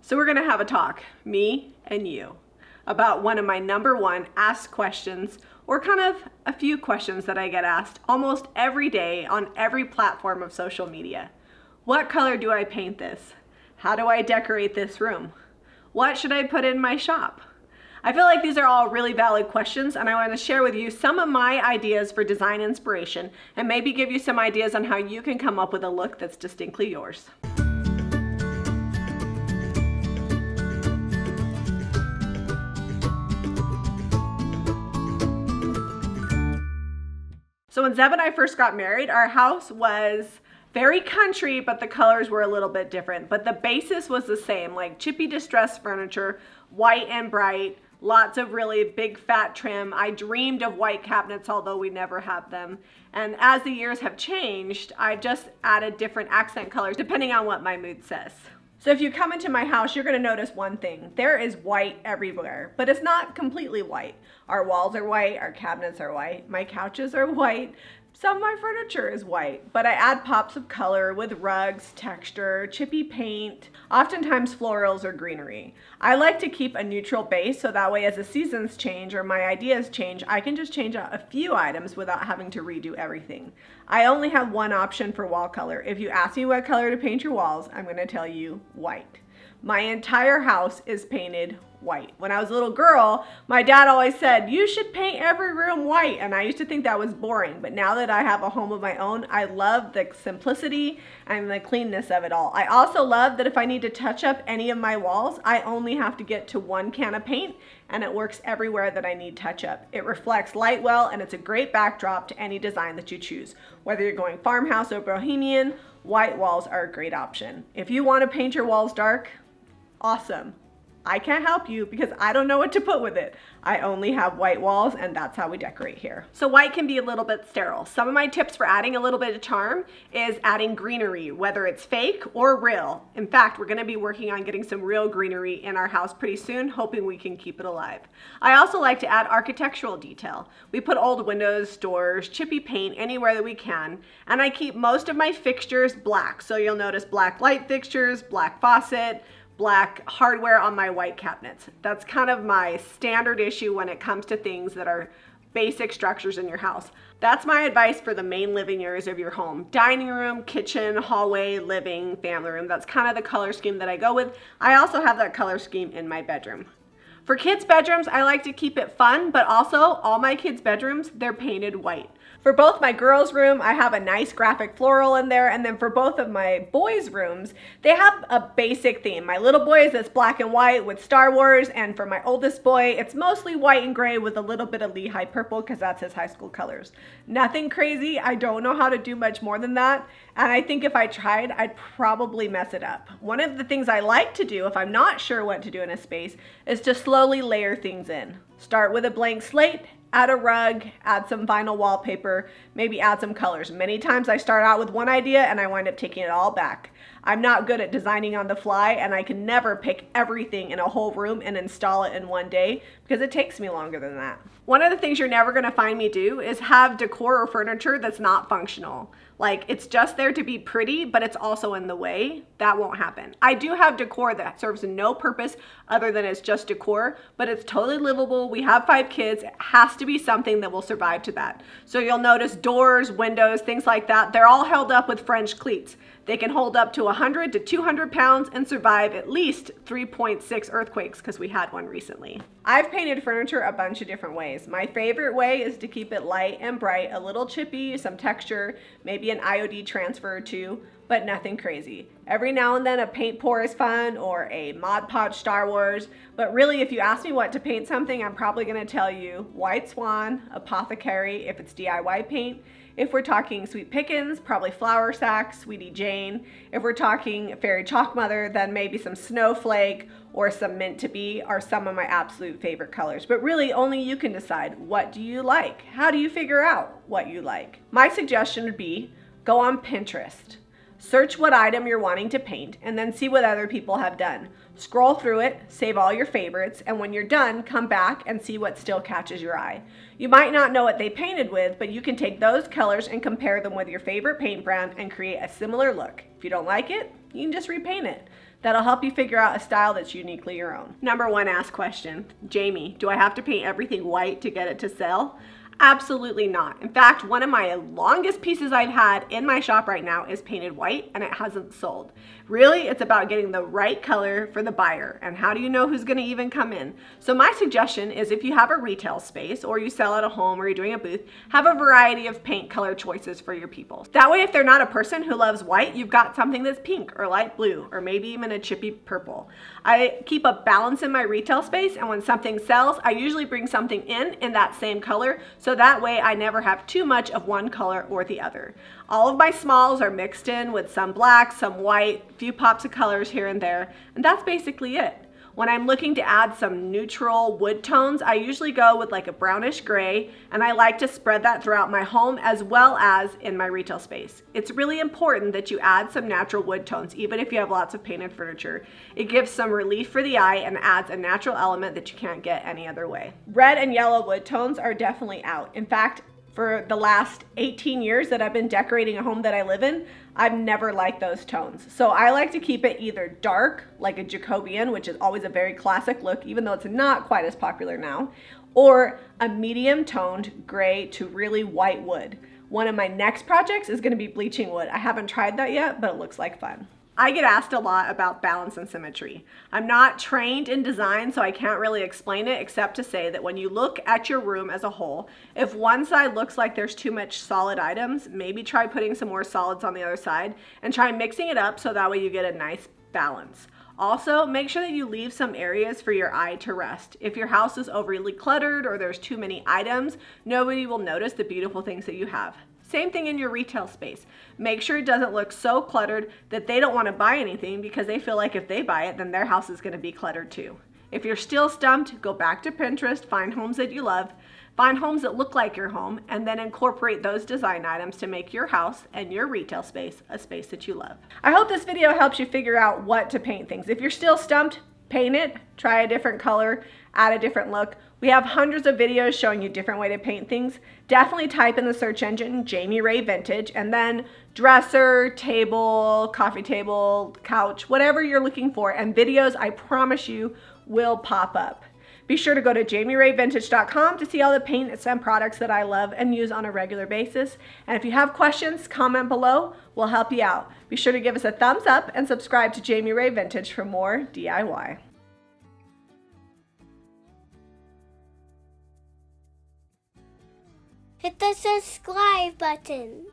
So we're gonna have a talk, me and you, about one of my #1 asked questions, or kind of a few questions that I get asked almost every day on every platform of social media. What color do I paint this? How do I decorate this room? What should I put in my shop? I feel like these are all really valid questions, and I want to share with you some of my ideas for design inspiration and maybe give you some ideas on how you can come up with a look that's distinctly yours. So when Zeb and I first got married, our house was very country, but the colors were a little bit different. But the basis was the same, like chippy distressed furniture, white and bright, lots of really big fat trim. I dreamed of white cabinets, although we never had them. And as the years have changed, I've just added different accent colors depending on what my mood says. So if you come into my house, you're gonna notice one thing. There is white everywhere, but it's not completely white. Our walls are white, our cabinets are white, my couches are white, some of my furniture is white, but I add pops of color with rugs, texture, chippy paint, oftentimes florals or greenery. I like to keep a neutral base so that way as the seasons change or my ideas change, I can just change out a few items without having to redo everything. I only have one option for wall color. If you ask me what color to paint your walls, I'm gonna tell you white. My entire house is painted white. When I was a little girl, my dad always said, you should paint every room white. And I used to think that was boring. But now that I have a home of my own, I love the simplicity and the cleanness of it all. I also love that if I need to touch up any of my walls, I only have to get to one can of paint and it works everywhere that I need touch up. It reflects light well and it's a great backdrop to any design that you choose. Whether you're going farmhouse or bohemian, white walls are a great option. If you want to paint your walls dark, awesome. I can't help you because I don't know what to put with it. I only have white walls and that's how we decorate here. So white can be a little bit sterile. Some of my tips for adding a little bit of charm is adding greenery, whether it's fake or real. In fact, we're gonna be working on getting some real greenery in our house pretty soon, hoping we can keep it alive. I also like to add architectural detail. We put old windows, doors, chippy paint anywhere that we can, and I keep most of my fixtures black. So you'll notice black light fixtures, black faucet, black hardware on my white cabinets. That's kind of my standard issue when it comes to things that are basic structures in your house. That's my advice for the main living areas of your home. Dining room, kitchen, hallway, living, family room. That's kind of the color scheme that I go with. I also have that color scheme in my bedroom. For kids' bedrooms, I like to keep it fun, but also all my kids' bedrooms, they're painted white. For both my girls' room, I have a nice graphic floral in there, and then for both of my boys' rooms, they have a basic theme. My little boys, it's black and white with Star Wars, and for my oldest boy, it's mostly white and gray with a little bit of Lehi purple because that's his high school colors. Nothing crazy. I don't know how to do much more than that, and I think if I tried, I'd probably mess it up. One of the things I like to do if I'm not sure what to do in a space is to slowly layer things in. Start with a blank slate, add a rug, add some vinyl wallpaper, maybe add some colors. Many times I start out with one idea and I wind up taking it all back. I'm not good at designing on the fly and I can never pick everything in a whole room and install it in one day because it takes me longer than that. One of the things you're never gonna find me do is have decor or furniture that's not functional. Like it's just there to be pretty, but it's also in the way. That won't happen. I do have decor that serves no purpose other than it's just decor, but it's totally livable. We have 5 kids. It has to be something that will survive to that. So you'll notice doors, windows, things like that. They're all held up with French cleats. They can hold up to 100 to 200 pounds and survive at least 3.6 earthquakes because we had one recently. I've painted furniture a bunch of different ways. My favorite way is to keep it light and bright, a little chippy, some texture, maybe an IOD transfer or two, but nothing crazy. Every now and then a paint pour is fun or a Mod Podge Star Wars, but really if you ask me what to paint something, I'm probably gonna tell you White Swan, Apothecary if it's DIY paint. If we're talking Sweet Pickins, probably Flour Sack, Sweetie Jane. If we're talking Fairy Chalk Mother, then maybe some Snowflake or some Mint to Be are some of my absolute favorite colors. But really only you can decide, what do you like? How do you figure out what you like? My suggestion would be go on Pinterest. Search what item you're wanting to paint and then see what other people have done. Scroll through it, save all your favorites, and when you're done, come back and see what still catches your eye. You might not know what they painted with, but you can take those colors and compare them with your favorite paint brand and create a similar look. If you don't like it, you can just repaint it. that'll help you figure out a style that's uniquely your own. Number one asked question, Jamie, do I have to paint everything white to get it to sell? Absolutely not. In fact, one of my longest pieces I've had in my shop right now is painted white and it hasn't sold. Really, it's about getting the right color for the buyer. And how do you know who's going to even come in? So my suggestion is if you have a retail space or you sell at a home or you're doing a booth, have a variety of paint color choices for your people. That way, if they're not a person who loves white, you've got something that's pink or light blue or maybe even a chippy purple. I keep a balance in my retail space, and when something sells, I usually bring something in that same color, so that way I never have too much of one color or the other. All of my smalls are mixed in with some black, some white, a few pops of colors here and there, and that's basically it. When I'm looking to add some neutral wood tones, I usually go with like a brownish gray, and I like to spread that throughout my home as well as in my retail space. It's really important that you add some natural wood tones, even if you have lots of painted furniture. It gives some relief for the eye and adds a natural element that you can't get any other way. Red and yellow wood tones are definitely out. In fact, for the last 18 years that I've been decorating a home that I live in, I've never liked those tones. So I like to keep it either dark, like a Jacobean, which is always a very classic look, even though it's not quite as popular now, or a medium toned gray to really white wood. One of my next projects is gonna be bleaching wood. I haven't tried that yet, but it looks like fun. I get asked a lot about balance and symmetry. I'm not trained in design, so I can't really explain it except to say that when you look at your room as a whole, if one side looks like there's too much solid items, maybe try putting some more solids on the other side and try mixing it up so that way you get a nice balance. Also, make sure that you leave some areas for your eye to rest. If your house is overly cluttered or there's too many items, nobody will notice the beautiful things that you have. Same thing in your retail space. Make sure it doesn't look so cluttered that they don't want to buy anything because they feel like if they buy it, then their house is going to be cluttered too. If you're still stumped, go back to Pinterest, find homes that you love, find homes that look like your home, and then incorporate those design items to make your house and your retail space a space that you love. I hope this video helps you figure out what to paint things. If you're still stumped, paint it, try a different color, add a different look. We have hundreds of videos showing you different ways to paint things. Definitely type in the search engine Jami Ray Vintage and then dresser, table, coffee table, couch, whatever you're looking for, and videos I promise you will pop up. Be sure to go to jamirayvintage.com to see all the paints and products that I love and use on a regular basis. And if you have questions, comment below. We'll help you out. Be sure to give us a thumbs up and subscribe to Jami Ray Vintage for more DIY. Hit the subscribe button.